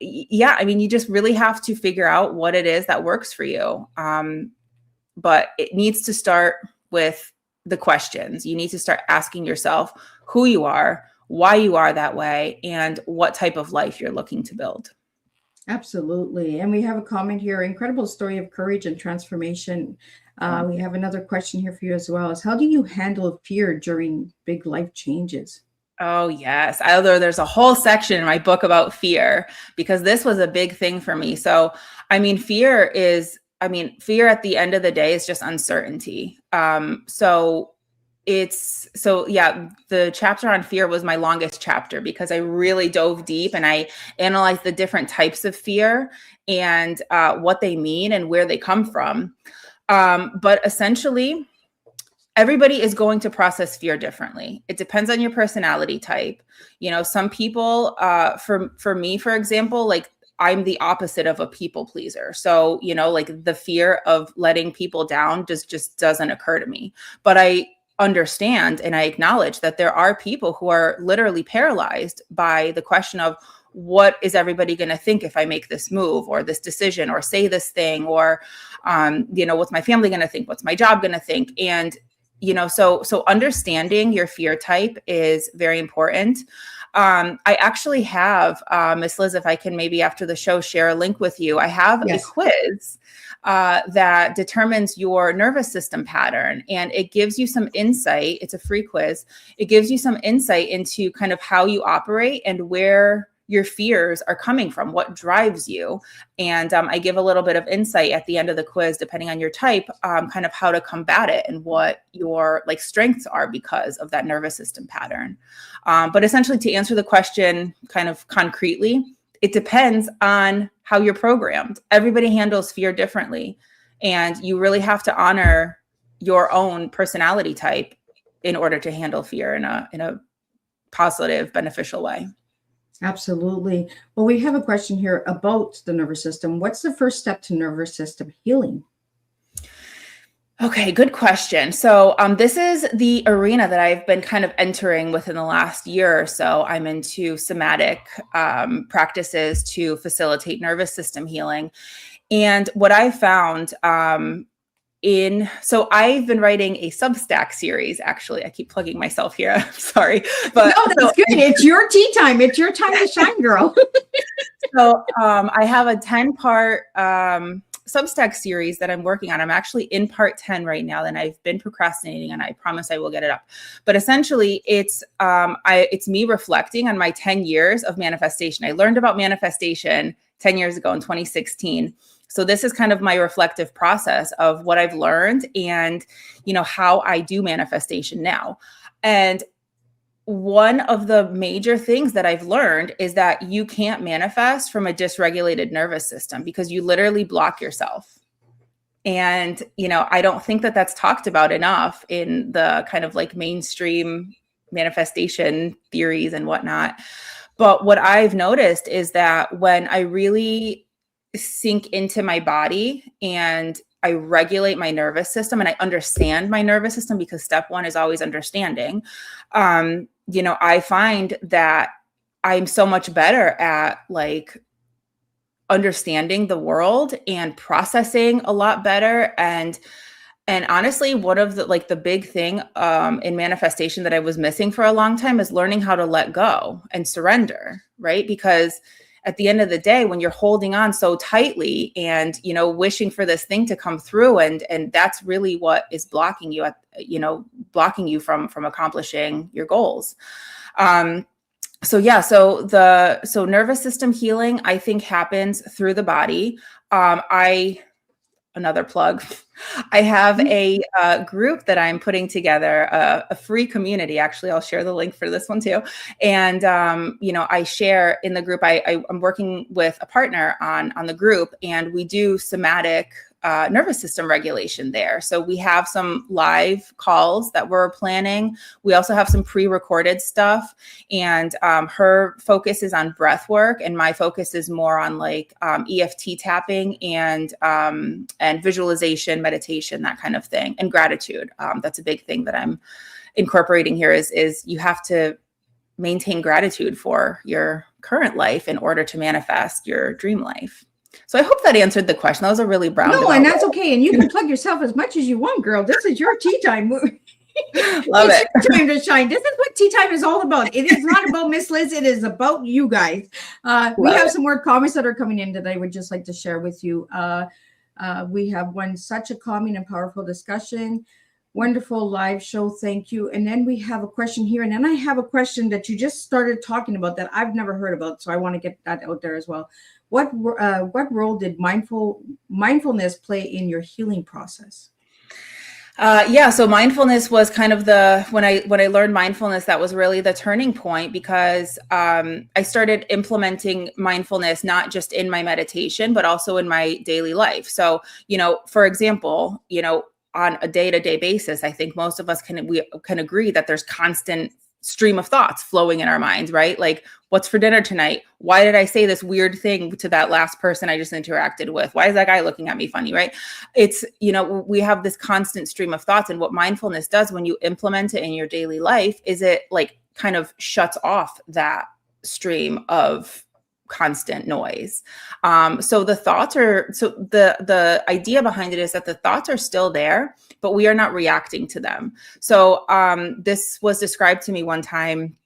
Yeah, I mean, you just really have to figure out what it is that works for you. But it needs to start with the questions. You need to start asking yourself who you are, why you are that way, and what type of life you're looking to build. Absolutely. And we have a comment here, incredible story of courage and transformation. We have another question here for you as well. Is how do you handle fear during big life changes? Oh, yes. Although there's a whole section in my book about fear, because this was a big thing for me. So, fear fear at the end of the day is just uncertainty. The chapter on fear was my longest chapter because I really dove deep and I analyzed the different types of fear and what they mean and where they come from. But essentially, everybody is going to process fear differently. It depends on your personality type. Some people, for me, for example, like I'm the opposite of a people pleaser. So, like the fear of letting people down just doesn't occur to me. But I understand and I acknowledge that there are people who are literally paralyzed by the question of, what is everybody going to think if I make this move or this decision or say this thing, or, what's my family going to think? What's my job going to think? And so understanding your fear type is very important. I actually have, Miss Liz, if I can maybe after the show share a link with you, I have a quiz that determines your nervous system pattern, and it gives you some insight. It's a free quiz. It gives you some insight into kind of how you operate and where your fears are coming from, what drives you. And I give a little bit of insight at the end of the quiz, depending on your type, kind of how to combat it and what your strengths are because of that nervous system pattern. But essentially, to answer the question kind of concretely, it depends on how you're programmed. Everybody handles fear differently. And you really have to honor your own personality type in order to handle fear in a positive, beneficial way. Absolutely. Well, we have a question here about the nervous system. What's the first step to nervous system healing? Okay, good question. So this is the arena that I've been kind of entering within the last year or so. I'm into somatic practices to facilitate nervous system healing. And what I found so I've been writing a Substack series. Actually, I keep plugging myself here. I'm sorry, but no, that's good. It's your tea time. It's your time to shine, girl. So I have a 10-part Substack series that I'm working on. I'm actually in part 10 right now, and I've been procrastinating, and I promise I will get it up. But essentially, it's me reflecting on my 10 years of manifestation. I learned about manifestation 10 years ago in 2016. So this is kind of my reflective process of what I've learned and, how I do manifestation now. And one of the major things that I've learned is that you can't manifest from a dysregulated nervous system because you literally block yourself. And, I don't think that that's talked about enough in the kind of mainstream manifestation theories and whatnot. But what I've noticed is that when I really sink into my body and I regulate my nervous system and I understand my nervous system, because step one is always understanding. I find that I'm so much better at understanding the world and processing a lot better. And honestly, one of the big thing in manifestation that I was missing for a long time is learning how to let go and surrender, right? Because at the end of the day, when you're holding on so tightly and, wishing for this thing to come through, and that's really what is blocking you from accomplishing your goals. So nervous system healing, I think, happens through the body. Another plug. I have a group that I'm putting together, a free community. Actually, I'll share the link for this one too. And, I share in the group, I'm working with a partner on the group, and we do somatic nervous system regulation there. So we have some live calls that we're planning. We also have some pre-recorded stuff, and her focus is on breath work, and my focus is more on EFT tapping and visualization, meditation, that kind of thing, and gratitude. That's a big thing that I'm incorporating here is you have to maintain gratitude for your current life in order to manifest your dream life. So I hope that answered the question. That was a really brown. No, and that's okay. And you can plug yourself as much as you want, girl. This is your tea time. Love It's it. your time to shine. This is what Tea Time is all about. It is not about Miss Liz. It is about you guys. We Love have it. some more comments that are coming in that I would just like to share with you. We have such a calming and powerful discussion. Wonderful live show. Thank you. And then we have a question here. And then I have a question that you just started talking about that I've never heard about. So I want to get that out there as well. What role did mindfulness play in your healing process? Yeah, so mindfulness was kind of when I learned mindfulness, that was really the turning point, because I started implementing mindfulness not just in my meditation, but also in my daily life. So, for example, on a day-to-day basis, I think most of us can agree that there's constant stream of thoughts flowing in our minds, right? Like, what's for dinner tonight? Why did I say this weird thing to that last person I just interacted with? Why is that guy looking at me funny, right? It's, we have this constant stream of thoughts. And what mindfulness does when you implement it in your daily life is it like kind of shuts off that stream of constant noise. So the idea behind it is that the thoughts are still there, but we are not reacting to them. So this was described to me one time,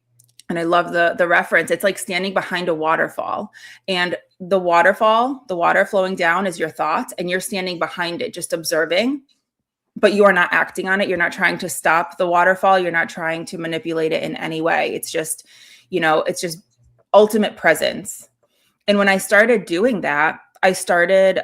and I love the reference. It's like standing behind a waterfall, and the water flowing down is your thoughts, and you're standing behind it, just observing, but you are not acting on it. You're not trying to stop the waterfall. You're not trying to manipulate it in any way. It's just, it's just ultimate presence. And when I started doing that, I started,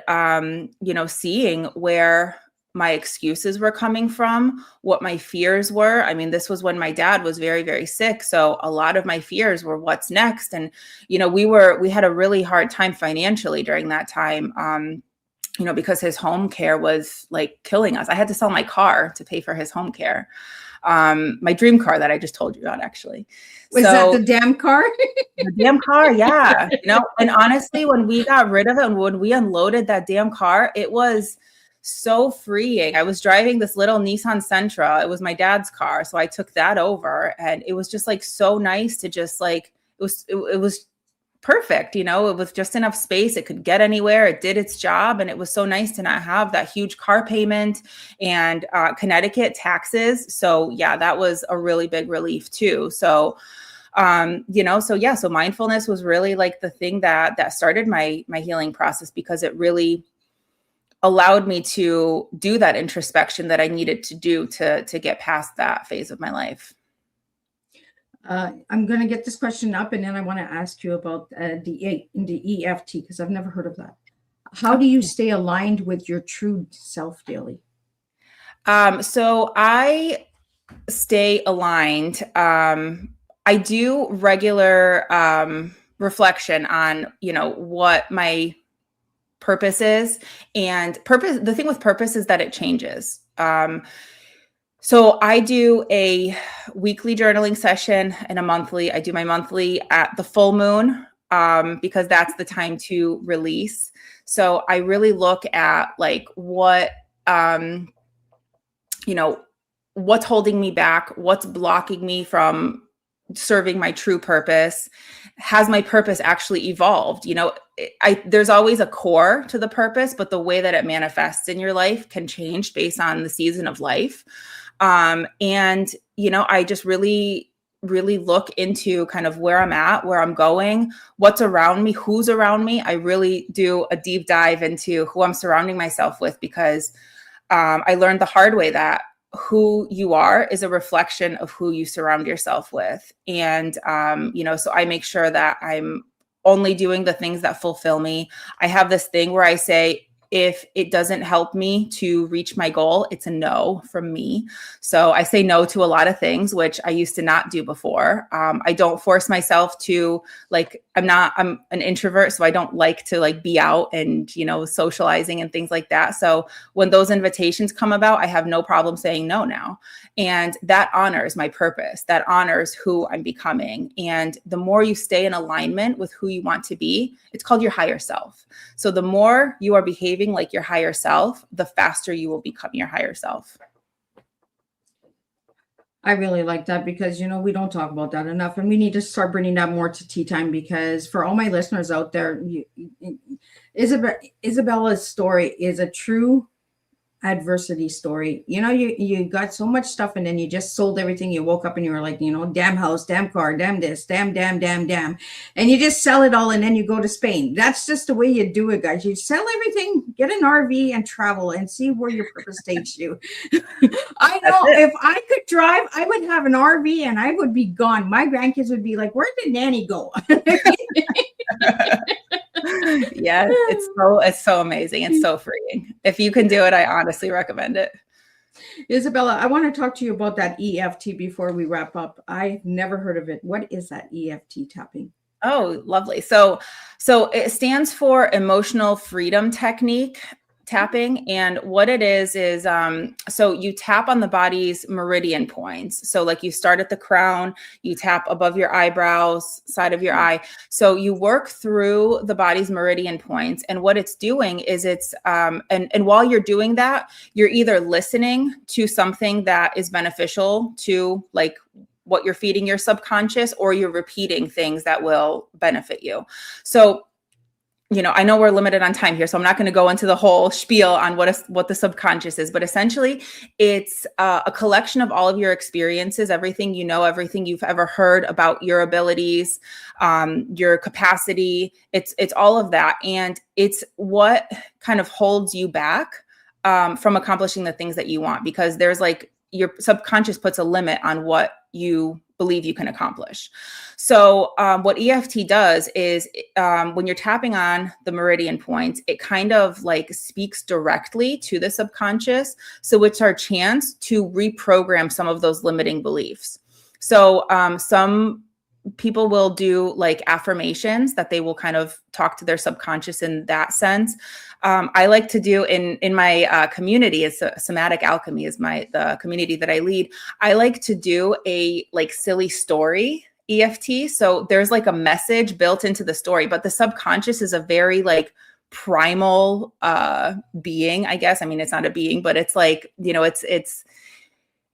seeing where my excuses were coming from, what my fears were. I mean, this was when my dad was very, very sick. So a lot of my fears were what's next. And, we had a really hard time financially during that time, because his home care was like killing us. I had to sell my car to pay for his home care. My dream car that I just told you about, actually. Was that the damn car? The damn car, yeah. And honestly, when we got rid of it and when we unloaded that damn car, it was so freeing. I was driving this little Nissan Sentra. It was my dad's car. So I took that over, and it was just like so nice to just like, it was perfect. It was just enough space. It could get anywhere. It did its job. And it was so nice to not have that huge car payment and Connecticut taxes. So yeah, that was a really big relief too. So, so mindfulness was really like the thing that started my healing process, because it really allowed me to do that introspection that I needed to do to get past that phase of my life. I'm going to get this question up, and then I want to ask you about the EFT, because I've never heard of that. How do you stay aligned with your true self daily? So I stay aligned. I do regular reflection on, what my purpose is. And the thing with purpose is that it changes. So I do a weekly journaling session and I do my monthly at the full moon, because that's the time to release. So I really look at like what's holding me back, what's blocking me from serving my true purpose. Has my purpose actually evolved? There's always a core to the purpose, but the way that it manifests in your life can change based on the season of life. I just really, really look into kind of where I'm at, where I'm going, what's around me, who's around me. I really do a deep dive into who I'm surrounding myself with, because I learned the hard way that who you are is a reflection of who you surround yourself with. And, so I make sure that I'm only doing the things that fulfill me. I have this thing where I say, if it doesn't help me to reach my goal, it's a no from me. So I say no to a lot of things, which I used to not do before. I don't force myself to I'm an introvert, so I don't like to be out and, socializing and things like that. So when those invitations come about, I have no problem saying no now. And that honors my purpose. That honors who I'm becoming. And the more you stay in alignment with who you want to be, it's called your higher self. So the more you are behaving like your higher self, the faster you will become your higher self. I really like that, because, we don't talk about that enough, and we need to start bringing that more to Tea Time, because for all my listeners out there, Izabela's story is a true adversity story. You got so much stuff and then you just sold everything. You woke up and you were like, damn house, damn car, damn this, damn, and you just sell it all and then you go to Spain. That's just the way you do it, guys. You sell everything, get an RV and travel and see where your purpose takes you. I know if I could drive, I would have an RV and I would be gone. My grandkids would be like, where did Nanny go? Yes, it's so amazing. It's so freeing. If you can do it, I honestly recommend it. Izabela, I want to talk to you about that EFT before we wrap up. I've never heard of it. What is that EFT tapping? Oh, lovely. So it stands for Emotional Freedom Technique tapping. And what it is, so you tap on the body's meridian points. So like you start at the crown, you tap above your eyebrows, side of your eye. So you work through the body's meridian points. And what it's doing is and while you're doing that, you're either listening to something that is beneficial to like what you're feeding your subconscious, or you're repeating things that will benefit you. So I know we're limited on time here, so I'm not going to go into the whole spiel on what the subconscious is, but essentially it's a collection of all of your experiences, everything everything you've ever heard about your abilities, your capacity. It's all of that. And it's what kind of holds you back from accomplishing the things that you want, because there's like your subconscious puts a limit on what you believe you can accomplish. So what EFT does is when you're tapping on the meridian points, it kind of like speaks directly to the subconscious. So it's our chance to reprogram some of those limiting beliefs. So some people will do like affirmations that they will kind of talk to their subconscious in that sense. I like to do in my community, it's Somatic Alchemy is the community that I lead. I like to do a like silly story EFT. So there's like a message built into the story, but the subconscious is a very like primal being, I guess. I mean, it's not a being, but it's like,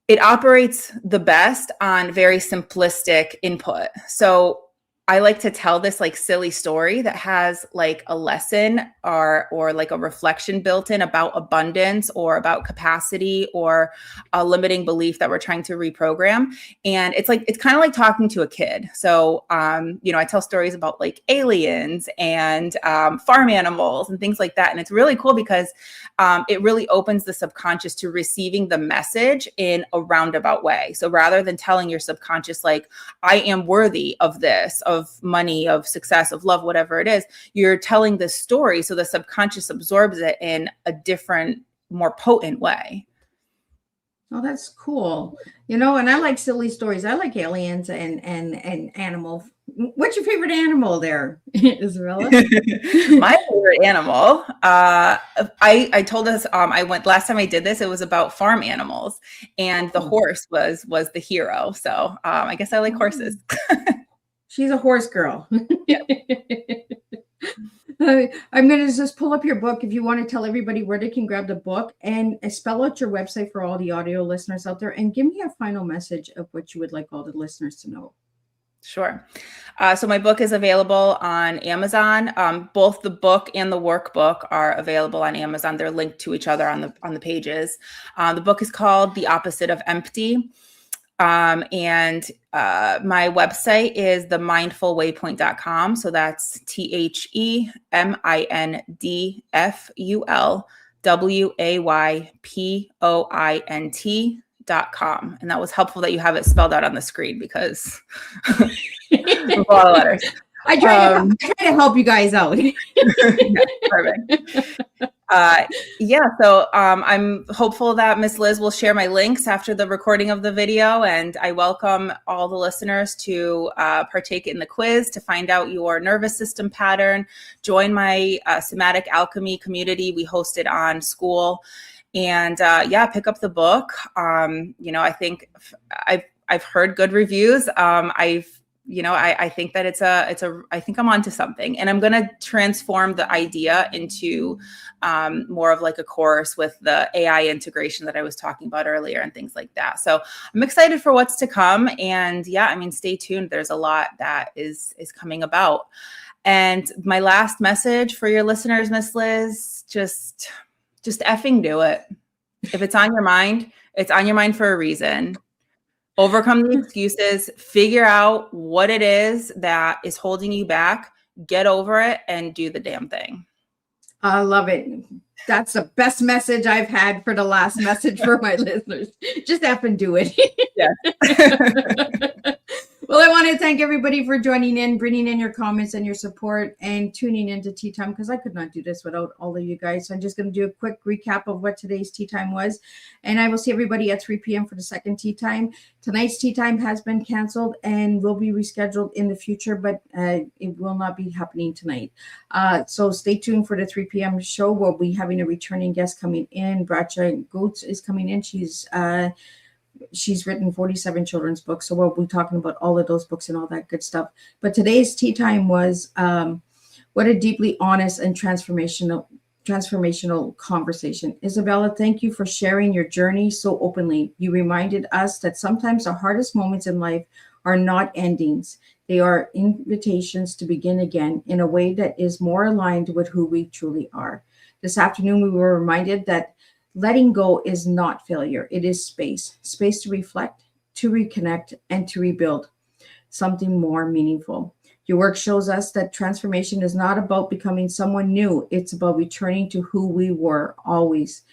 it operates the best on very simplistic input. So I like to tell this like silly story that has like a lesson or like a reflection built in about abundance or about capacity or a limiting belief that we're trying to reprogram. And it's kind of like talking to a kid. So, I tell stories about like aliens and farm animals and things like that. And it's really cool because it really opens the subconscious to receiving the message in a roundabout way. So rather than telling your subconscious, like, I am worthy of this, of money, of success, of love, whatever it is, you're telling this story so the subconscious absorbs it in a different, more potent way. Oh, that's cool. And I like silly stories. I like aliens and animal. What's your favorite animal there, Izabela? My favorite animal, I told us, I went last time I did this, it was about farm animals, and the horse was the hero. So I guess I like horses. She's a horse girl. Yeah. I'm going to just pull up your book if you want to tell everybody where they can grab the book, and spell out your website for all the audio listeners out there, and give me a final message of what you would like all the listeners to know. Sure. So my book is available on Amazon. Both the book and the workbook are available on Amazon. They're linked to each other on the pages. The book is called The Opposite of Empty. And my website is themindfulwaypoint.com. So that's THEMINDFULWAYPOINT.com. And that was helpful that you have it spelled out on the screen because a lot of letters. I try to help you guys out. Perfect. So I'm hopeful that Miss Liz will share my links after the recording of the video, and I welcome all the listeners to partake in the quiz to find out your nervous system pattern. Join my Somatic Alchemy community. We host it on School, and pick up the book. I think I've heard good reviews. I think that I think I'm onto something, and I'm going to transform the idea into more of like a course with the AI integration that I was talking about earlier and things like that. So I'm excited for what's to come, and stay tuned. There's a lot that is coming about. And my last message for your listeners, Miss Liz, just effing do it. If it's on your mind, it's on your mind for a reason. Overcome the excuses, figure out what it is that is holding you back, get over it, and do the damn thing. I love it. That's the best message I've had for the last message for my listeners. Just F and do it. Yeah. Well, I want to thank everybody for joining in, bringing in your comments and your support, and tuning into Tea Time, because I could not do this without all of you guys. So I'm just going to do a quick recap of what today's Tea Time was, and I will see everybody at 3 p.m. for the second Tea Time. Tonight's Tea Time has been canceled and will be rescheduled in the future, but it will not be happening tonight. So stay tuned for the 3 p.m. show. We'll be having a returning guest coming in. Bracha Goetz is coming in. She's written 47 children's books, so we'll be talking about all of those books and all that good stuff. But today's Tea Time was what a deeply honest and transformational conversation. Izabela, thank you for sharing your journey so openly. You reminded us that sometimes the hardest moments in life are not endings. They are invitations to begin again in a way that is more aligned with who we truly are. This afternoon, we were reminded that letting go is not failure. It is space to reflect, to reconnect, and to rebuild something more meaningful. Your work shows us that transformation is not about becoming someone new. It's about returning to who we were always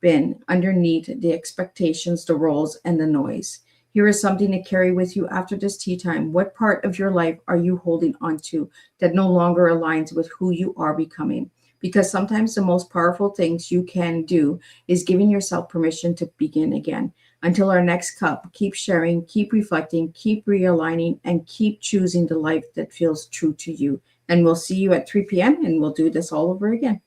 been, underneath the expectations, the roles, and the noise. Here is something to carry with you after this tea time. What part of your life are you holding on to that no longer aligns with who you are becoming? Because sometimes the most powerful things you can do is giving yourself permission to begin again. Until our next cup, keep sharing, keep reflecting, keep realigning, and keep choosing the life that feels true to you. And we'll see you at 3 p.m. and we'll do this all over again.